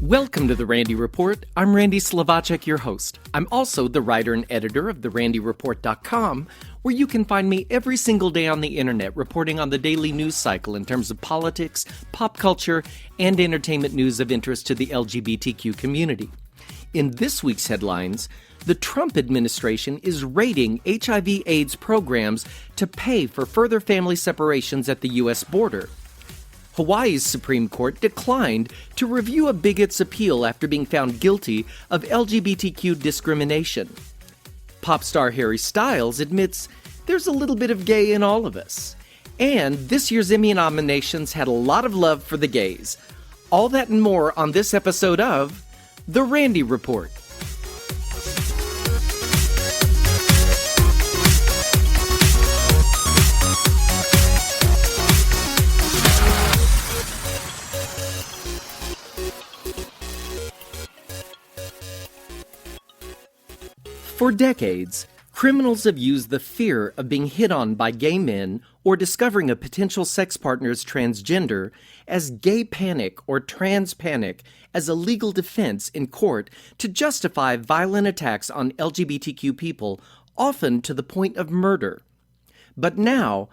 Welcome to the Randy Report. I'm Randy Slovacek, your host. I'm also the writer and editor of therandyreport.com, where you can find me every single day on the internet reporting on the daily news cycle in terms of politics, pop culture, and entertainment news of interest to the LGBTQ community. In this week's headlines, the Trump administration is raiding HIV/AIDS programs to pay for further family separations at the U.S. border. Hawaii's Supreme Court declined to review a bigot's appeal after being found guilty of LGBTQ discrimination. Pop star Harry Styles admits there's a little bit of gay in all of us. And this year's Emmy nominations had a lot of love for the gays. All that and more on this episode of The Randy Report. For decades, criminals have used the fear of being hit on by gay men or discovering a potential sex partner's transgender as gay panic or trans panic as a legal defense in court to justify violent attacks on LGBTQ people, often to the point of murder. But now,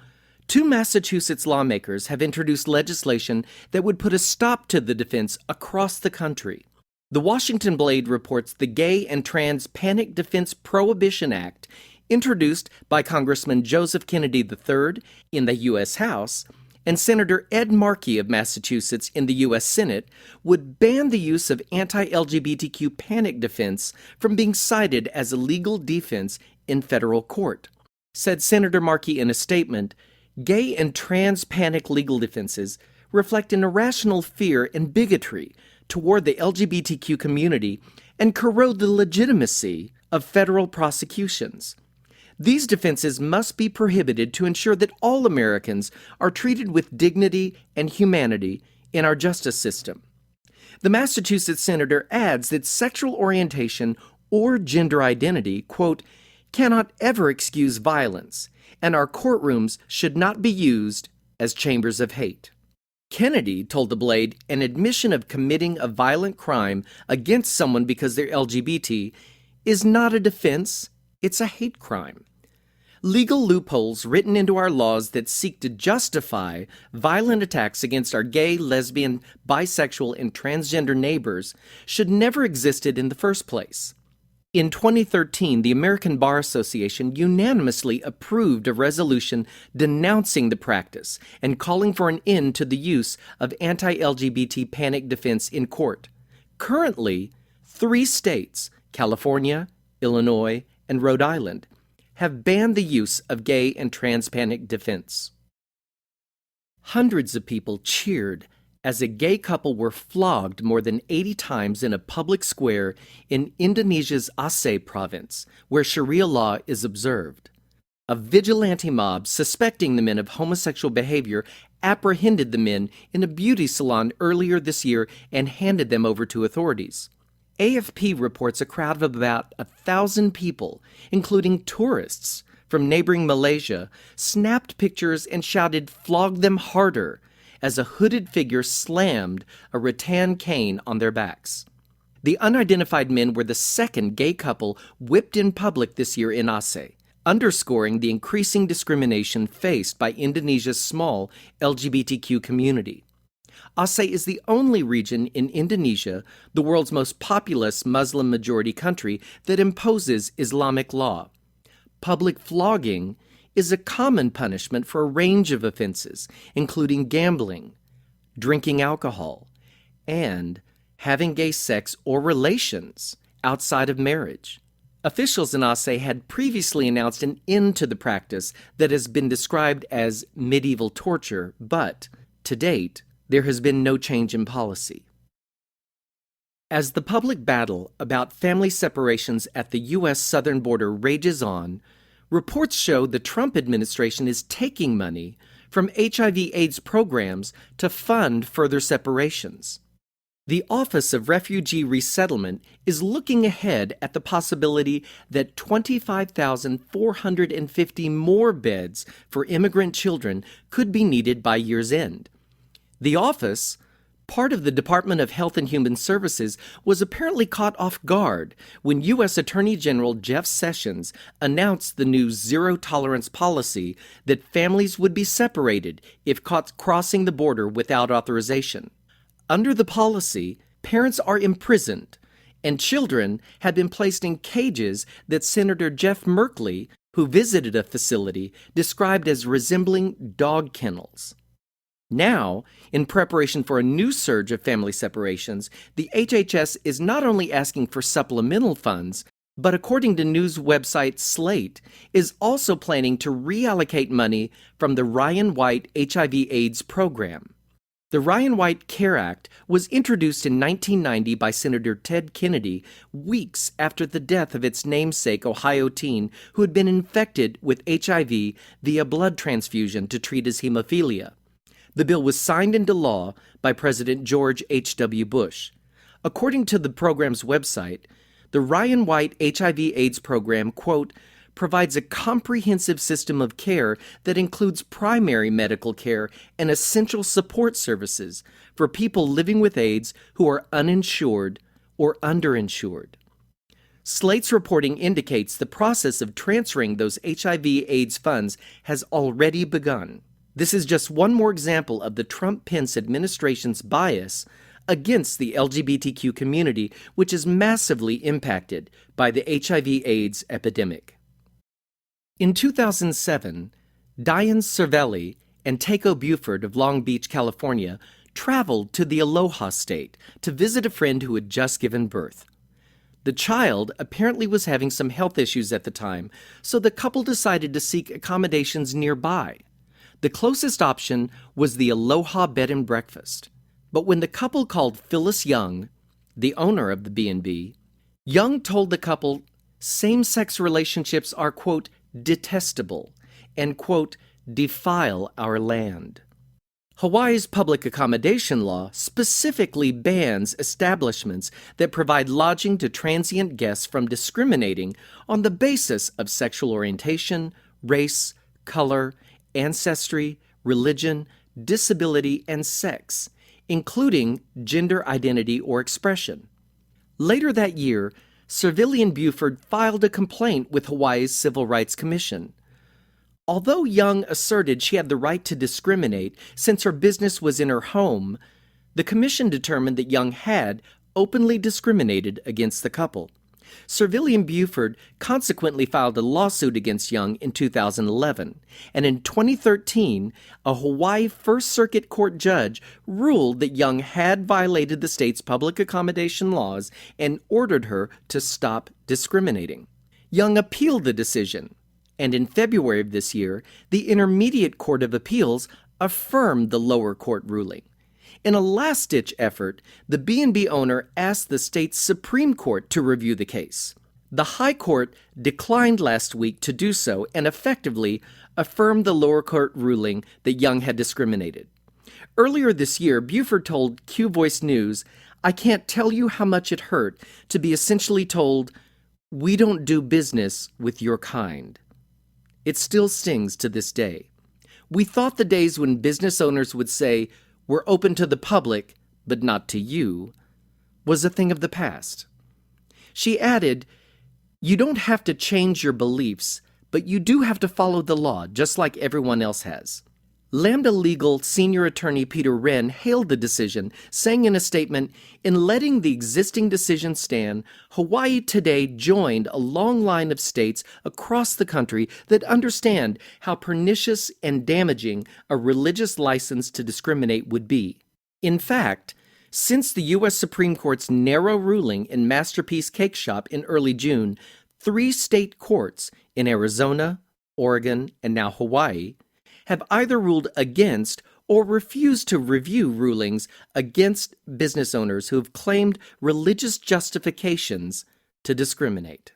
two Massachusetts lawmakers have introduced legislation that would put a stop to the defense across the country. The Washington Blade reports the Gay and Trans Panic Defense Prohibition Act, introduced by Congressman Joseph Kennedy III in the U.S. House, and Senator Ed Markey of Massachusetts in the U.S. Senate, would ban the use of anti-LGBTQ panic defense from being cited as a legal defense in federal court. Said Senator Markey in a statement, "Gay and trans panic legal defenses reflect an irrational fear and bigotry toward the LGBTQ community and corrode the legitimacy of federal prosecutions. These defenses must be prohibited to ensure that all Americans are treated with dignity and humanity in our justice system." The Massachusetts senator adds that sexual orientation or gender identity, quote, "cannot ever excuse violence, and our courtrooms should not be used as chambers of hate." Kennedy told the Blade an admission of committing a violent crime against someone because they're LGBT is not a defense, it's a hate crime. Legal loopholes written into our laws that seek to justify violent attacks against our gay, lesbian, bisexual, and transgender neighbors should never existed in the first place. In 2013, the American Bar Association unanimously approved a resolution denouncing the practice and calling for an end to the use of anti-LGBT panic defense in court. Currently, 3 states, California, Illinois, and Rhode Island, have banned the use of gay and trans panic defense. Hundreds of people cheered as a gay couple were flogged more than 80 times in a public square in Indonesia's Aceh province, where Sharia law is observed. A vigilante mob suspecting the men of homosexual behavior apprehended the men in a beauty salon earlier this year and handed them over to authorities. AFP reports a crowd of about 1,000 people, including tourists from neighboring Malaysia, snapped pictures and shouted, "Flog them harder," as a hooded figure slammed a rattan cane on their backs. The unidentified men were the second gay couple whipped in public this year in Aceh, underscoring the increasing discrimination faced by Indonesia's small LGBTQ community. Aceh is the only region in Indonesia, the world's most populous Muslim-majority country, that imposes Islamic law. Public flogging is a common punishment for a range of offenses, including gambling, drinking alcohol, and having gay sex or relations outside of marriage. Officials in Aceh had previously announced an end to the practice that has been described as medieval torture, but, to date, there has been no change in policy. As the public battle about family separations at the U.S. southern border rages on, reports show the Trump administration is taking money from HIV/AIDS programs to fund further separations. The Office of Refugee Resettlement is looking ahead at the possibility that 25,450 more beds for immigrant children could be needed by year's end. The office, Part of the Department of Health and Human Services was apparently caught off guard when U.S. Attorney General Jeff Sessions announced the new zero-tolerance policy that families would be separated if caught crossing the border without authorization. Under the policy, parents are imprisoned, and children had been placed in cages that Senator Jeff Merkley, who visited a facility, described as resembling dog kennels. Now, in preparation for a new surge of family separations, the HHS is not only asking for supplemental funds, but according to news website Slate, is also planning to reallocate money from the Ryan White HIV/AIDS program. The Ryan White Care Act was introduced in 1990 by Senator Ted Kennedy weeks after the death of its namesake Ohio teen who had been infected with HIV via blood transfusion to treat his hemophilia. The bill was signed into law by President George H.W. Bush. According to the program's website, the Ryan White HIV/AIDS program, quote, provides a comprehensive system of care that includes primary medical care and essential support services for people living with AIDS who are uninsured or underinsured. Slate's reporting indicates the process of transferring those HIV/AIDS funds has already begun. This is just one more example of the Trump-Pence administration's bias against the LGBTQ community, which is massively impacted by the HIV/AIDS epidemic. In 2007, Diane Cervelli and Takeo Buford of Long Beach, California, traveled to the Aloha State to visit a friend who had just given birth. The child apparently was having some health issues at the time, so the couple decided to seek accommodations nearby. The closest option was the Aloha Bed and Breakfast. But when the couple called Phyllis Young, the owner of the B&B, Young told the couple same-sex relationships are, quote, detestable and, quote, defile our land. Hawaii's public accommodation law specifically bans establishments that provide lodging to transient guests from discriminating on the basis of sexual orientation, race, color, ancestry, religion, disability, and sex, including gender identity or expression. Later that year, Cervelli and Buford filed a complaint with Hawaii's Civil Rights Commission. Although Young asserted she had the right to discriminate since her business was in her home, the commission determined that Young had openly discriminated against the couple. Cervelli and Buford consequently filed a lawsuit against Young in 2011, and in 2013, a Hawaii First Circuit Court judge ruled that Young had violated the state's public accommodation laws and ordered her to stop discriminating. Young appealed the decision, and in February of this year, the Intermediate Court of Appeals affirmed the lower court ruling. In a last-ditch effort, the B&B owner asked the state's Supreme Court to review the case. The High Court declined last week to do so and effectively affirmed the lower court ruling that Young had discriminated. Earlier this year, Buford told Q Voice News, "I can't tell you how much it hurt to be essentially told, 'We don't do business with your kind.' It still stings to this day. We thought the days when business owners would say, 'We're open to the public, but not to you,' was a thing of the past." She added, "You don't have to change your beliefs, but you do have to follow the law, just like everyone else has." Lambda Legal senior attorney Peter Wren hailed the decision, saying in a statement, "In letting the existing decision stand, Hawaii today joined a long line of states across the country that understand how pernicious and damaging a religious license to discriminate would be. In fact, since the U.S. Supreme Court's narrow ruling in Masterpiece Cake Shop in early June, 3 state courts in Arizona, Oregon, and now Hawaii have either ruled against or refused to review rulings against business owners who have claimed religious justifications to discriminate."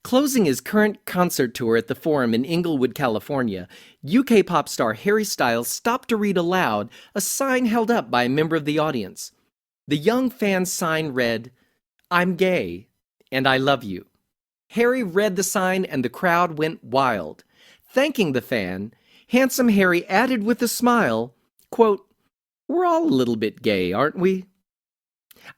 Closing his current concert tour at the Forum in Inglewood, California, UK pop star Harry Styles stopped to read aloud a sign held up by a member of the audience. The young fan's sign read, "I'm gay, and I love you." Harry read the sign and the crowd went wild. Thanking the fan, Handsome Harry added with a smile, quote, We're all a little bit gay, aren't we?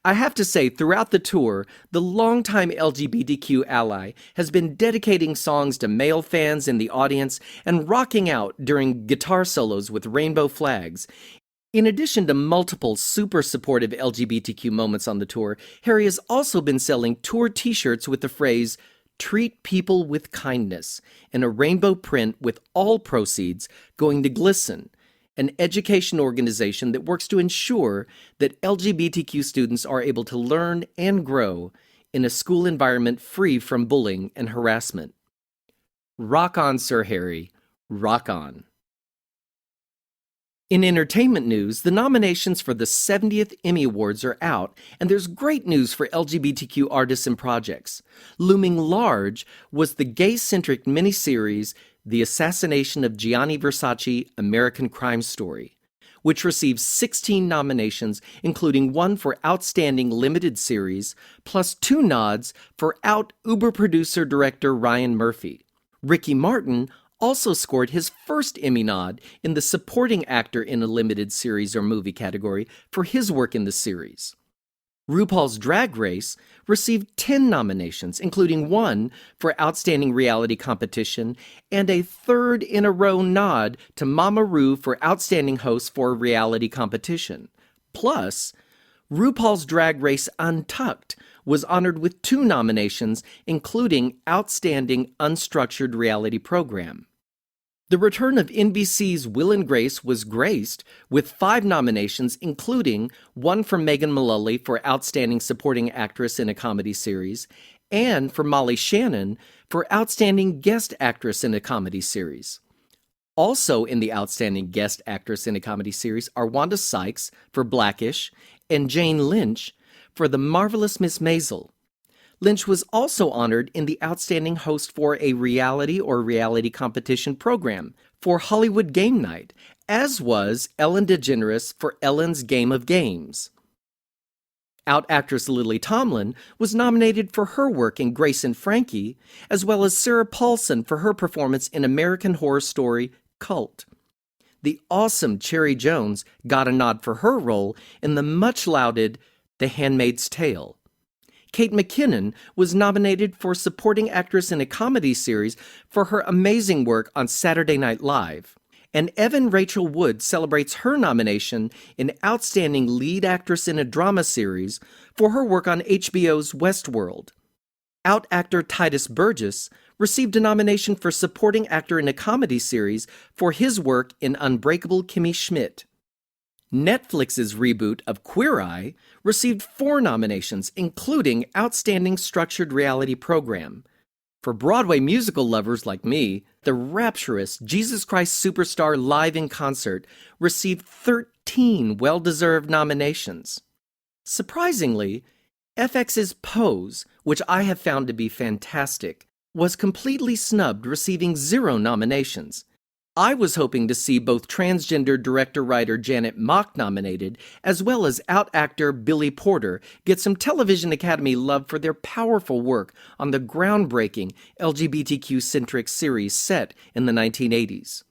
I have to say, throughout the tour, the longtime LGBTQ ally has been dedicating songs to male fans in the audience and rocking out during guitar solos with rainbow flags. In addition to multiple super supportive LGBTQ moments on the tour, Harry has also been selling tour t-shirts with the phrase, "Treat people with kindness," in a rainbow print with all proceeds going to GLSEN, an education organization that works to ensure that LGBTQ students are able to learn and grow in a school environment free from bullying and harassment. Rock on, Sir Harry. Rock on. In entertainment news, the nominations for the 70th Emmy Awards are out, and there's great news for LGBTQ artists and projects. Looming large was the gay-centric miniseries The Assassination of Gianni Versace, American Crime Story, which received 16 nominations, including one for Outstanding Limited Series, plus 2 nods for Out Uber producer-director Ryan Murphy. Ricky Martin also scored his first Emmy nod in the Supporting Actor in a Limited Series or Movie category for his work in the series. RuPaul's Drag Race received 10 nominations, including 1 for Outstanding Reality Competition and a third-in-a-row nod to Mama Ru for Outstanding Host for Reality Competition. Plus, RuPaul's Drag Race Untucked was honored with 2 nominations, including Outstanding Unstructured Reality Program. The return of NBC's Will and Grace was graced with 5 nominations, including 1 for Megan Mullally for Outstanding Supporting Actress in a Comedy Series, and for Molly Shannon for Outstanding Guest Actress in a Comedy Series. Also in the Outstanding Guest Actress in a Comedy Series are Wanda Sykes for Blackish and Jane Lynch for The Marvelous Miss Maisel. Lynch was also honored in the Outstanding Host for a Reality or Reality Competition Program for Hollywood Game Night, as was Ellen DeGeneres for Ellen's Game of Games. Out actress Lily Tomlin was nominated for her work in Grace and Frankie, as well as Sarah Paulson for her performance in American Horror Story Cult. The awesome Cherry Jones got a nod for her role in the much-lauded The Handmaid's Tale. Kate McKinnon was nominated for Supporting Actress in a Comedy Series for her amazing work on Saturday Night Live. And Evan Rachel Wood celebrates her nomination in Outstanding Lead Actress in a Drama Series for her work on HBO's Westworld. Out actor Titus Burgess received a nomination for Supporting Actor in a Comedy Series for his work in Unbreakable Kimmy Schmidt. Netflix's reboot of Queer Eye received 4 nominations, including Outstanding Structured Reality Program. For Broadway musical lovers like me, the rapturous Jesus Christ Superstar Live in Concert received 13 well-deserved nominations. Surprisingly, FX's Pose, which I have found to be fantastic, was completely snubbed, receiving 0 nominations. I was hoping to see both transgender director-writer Janet Mock nominated, as well as out actor Billy Porter get some Television Academy love for their powerful work on the groundbreaking LGBTQ-centric series set in the 1980s.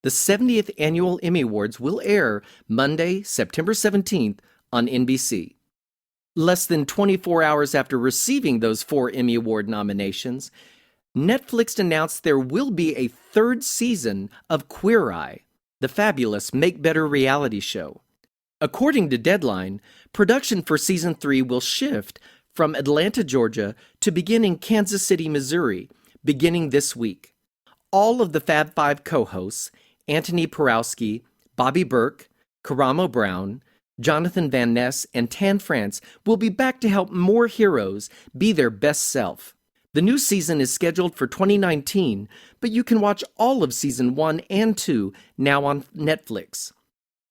The 70th Annual Emmy Awards will air Monday, September 17th on NBC. Less than 24 hours after receiving those 4 Emmy Award nominations, Netflix announced there will be a 3rd season of Queer Eye, the fabulous Make Better reality show. According to Deadline, production for Season 3 will shift from Atlanta, Georgia, to begin in Kansas City, Missouri, beginning this week. All of the Fab Five co-hosts, Anthony Porowski, Bobby Burke, Karamo Brown, Jonathan Van Ness, and Tan France will be back to help more heroes be their best self. The new season is scheduled for 2019, but you can watch all of Season 1 and 2 now on Netflix.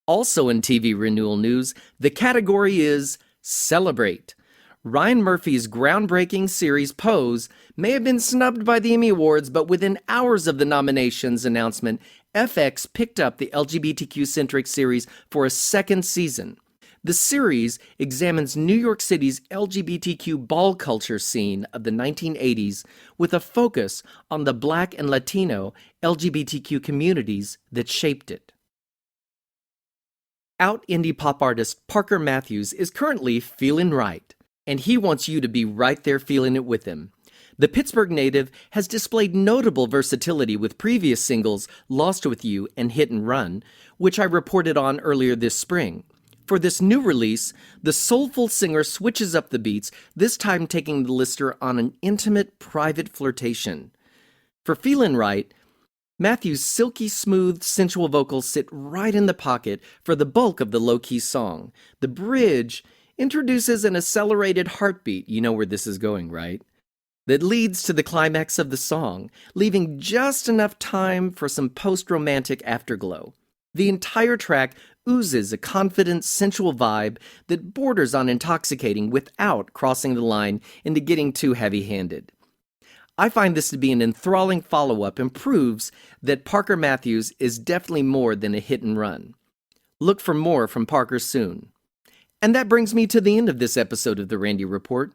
Also in TV renewal news, the category is Celebrate. Ryan Murphy's groundbreaking series Pose may have been snubbed by the Emmy Awards, but within hours of the nominations announcement, FX picked up the LGBTQ-centric series for a 2nd season. The series examines New York City's LGBTQ ball culture scene of the 1980s with a focus on the Black and Latino LGBTQ communities that shaped it. Out indie pop artist Parker Matthews is currently feeling right, and he wants you to be right there feeling it with him. The Pittsburgh native has displayed notable versatility with previous singles Lost With You and Hit and Run, which I reported on earlier this spring. For this new release, the soulful singer switches up the beats, this time taking the listener on an intimate, private flirtation. For Feelin' Right, Matthews' silky smooth, sensual vocals sit right in the pocket for the bulk of the low-key song. The bridge introduces an accelerated heartbeat, you know where this is going, right? That leads to the climax of the song, leaving just enough time for some post-romantic afterglow. The entire track oozes a confident, sensual vibe that borders on intoxicating without crossing the line into getting too heavy-handed. I find this to be an enthralling follow-up and proves that Parker Matthews is definitely more than a hit and run. Look for more from Parker soon. And that brings me to the end of this episode of The Randy Report.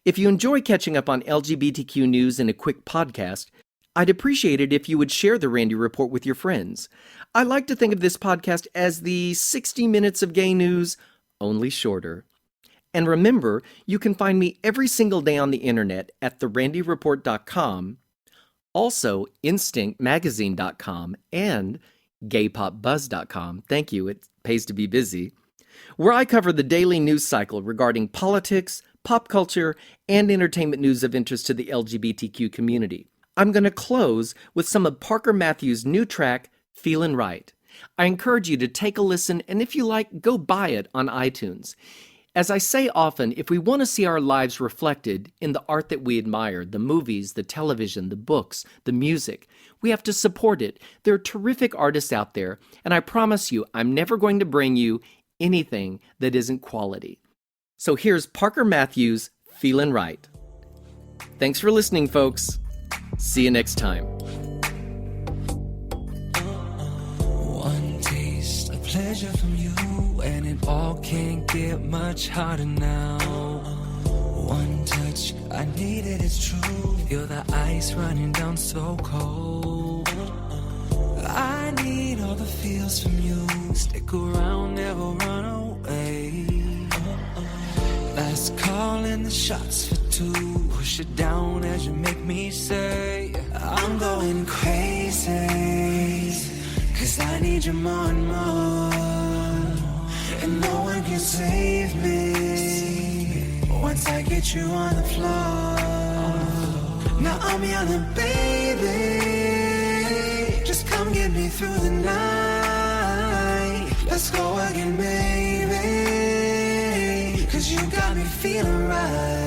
If you enjoy catching up on LGBTQ news in a quick podcast, I'd appreciate it if you would share The Randy Report with your friends. I like to think of this podcast as the 60 minutes of gay news, only shorter. And remember, you can find me every single day on the internet at therandyreport.com, also instinctmagazine.com, and gaypopbuzz.com. Thank you, it pays to be busy, where I cover the daily news cycle regarding politics, pop culture, and entertainment news of interest to the LGBTQ community. I'm going to close with some of Parker Matthews' new track, Feelin' Right. I encourage you to take a listen, and if you like, go buy it on iTunes. As I say often, if we want to see our lives reflected in the art that we admire, the movies, the television, the books, the music, we have to support it. There are terrific artists out there, and I promise you, I'm never going to bring you anything that isn't quality. So here's Parker Matthews, Feelin' Right. Thanks for listening, folks. See you next time. One taste of pleasure from you, and it all can't get much harder now. One touch, I need it, it's true. Feel the ice running down so cold. I need all the feels from you. Stick around, never run away. Last call and the shots for two. Push it down as you make me say I'm going crazy, 'cause I need you more and more. And no one can save me once I get you on the floor. Now I'm yelling, baby, just come get me through the night. Let's go again, baby, 'cause you got me feeling right.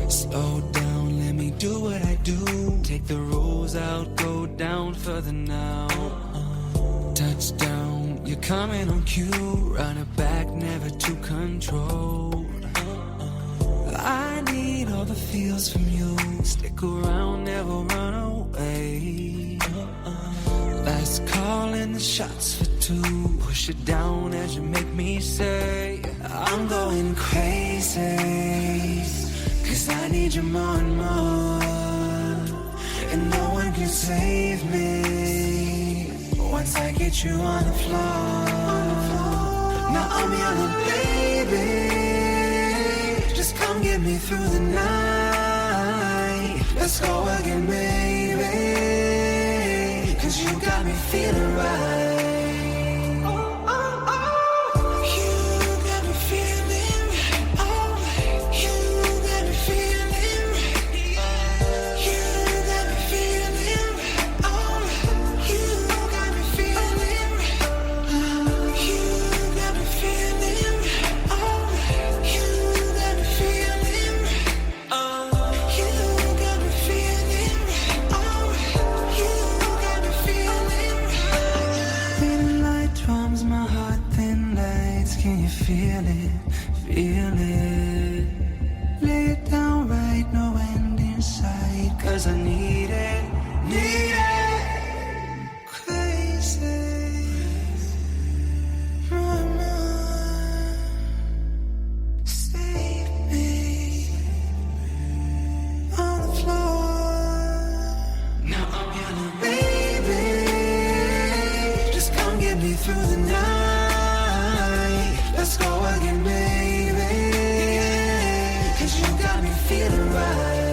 Slow down, let me do what I do. Take the rules out, go down further now. Touchdown, you're coming on cue. Run it back, never too controlled. I need all the feels from you. Stick around, never run away. Last call and the shots for two. Push it down as you make me say I'm going crazy, 'cause I need you more and more. And no one can save me once I get you on the floor. Now I'm yelling, baby, just come get me through the night. Let's go again, baby, 'cause you got me feeling right. nights, can you feel it, feel it? Lay it down right, no end in sight, 'cause I need it, need it. Crazy, mama, save me on the floor. Now I'm yelling, baby, just come get me through the night. Let's go again, baby, 'cause you got me feeling right.